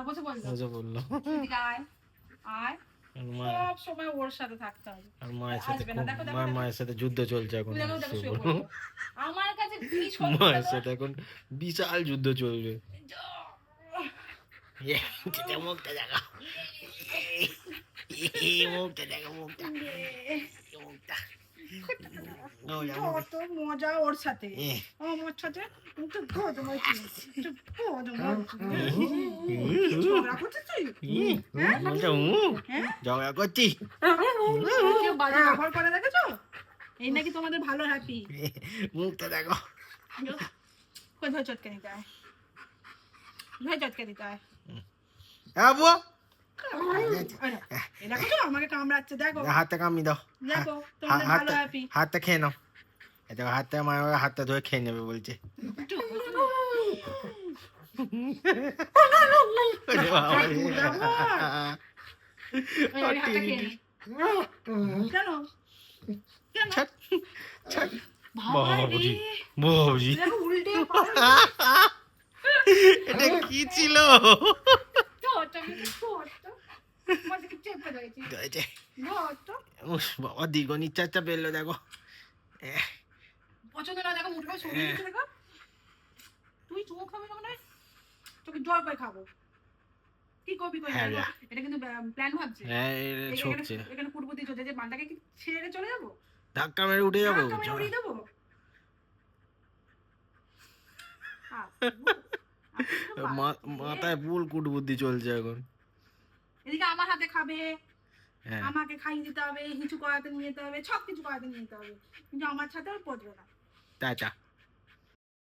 বসে বললো বসে বললো এদিকে আয় আয় সব সময় ওর সাথে থাকতে হবে। আর মায়ের সাথে আসবে না, দেখো দেখো মার দেখো। মায়ের সাথে যুদ্ধ চলছে এখন তুমি দেখো দেখো শুয়ে শুভ। পড়লো। আমার কাছে কি সত্যি মায়ের সাথে এখন বিশাল যুদ্ধ চলবে। মুখটা দেখা, মুখটা দেখা, মুখটা মুখটা কত মজা ওর সাথে, আমার সাথে তো বদমাইশি, ঝগড়া করছিস তুই? ঝগড়া করছি। কেউ বাজে ব্যবহার করে দেখেছো? এই নাকি তোমাদের ভালো হ্যাপি। মুখটা দেখো। কোথায় চটকে দিতে হয়, কোথায় চটকে দিতে হয়। আবু দেখো তো আমাকে কামড়াচ্ছে, দেখো হাতটা কামড়ি দাও, দেখো তোমাদের ভালো হ্যাপি। হাতটা খেয়ে নাও। দেখো হাতটা মায়ের হাতটা ধরে খেয়ে নেবে বলছে। কেন কেন বাবুজি বাবুজি উল্টে এটা কি ছিল? বাবা দীর্ঘ নিঃশ্বাসটা পেলো দেখো। পছন্দ না, দেখো মুঠো সরিয়ে দিচ্ছে দেখো। তুই চুমু খাবি না, মানে তোকে জল করে খাবো। কি করবি কই? এটা কিন্তু প্ল্যান ভাবছিস? হ্যাঁ এটা ছকছে। এখানে কুটবুদ্ধি চলছে যে বান্দাকে কি ছেড়ে চলে যাবো, ধাক্কা মেরে উঠে যাবো, ধাক্কা মেরে উড়িয়ে দেবো। মাথায় ফুল কুটবুদ্ধি চলছে এখন। এদিকে আমার হাতে খাবে, আমাকে খাইয়ে দিতে হবে, হিচু করাতে নিয়ে যেতে হবে, সব কিছু করাতে নিয়ে যেতে হবে, কিন্তু আমার সাথে আর পড়বে না। টাটা।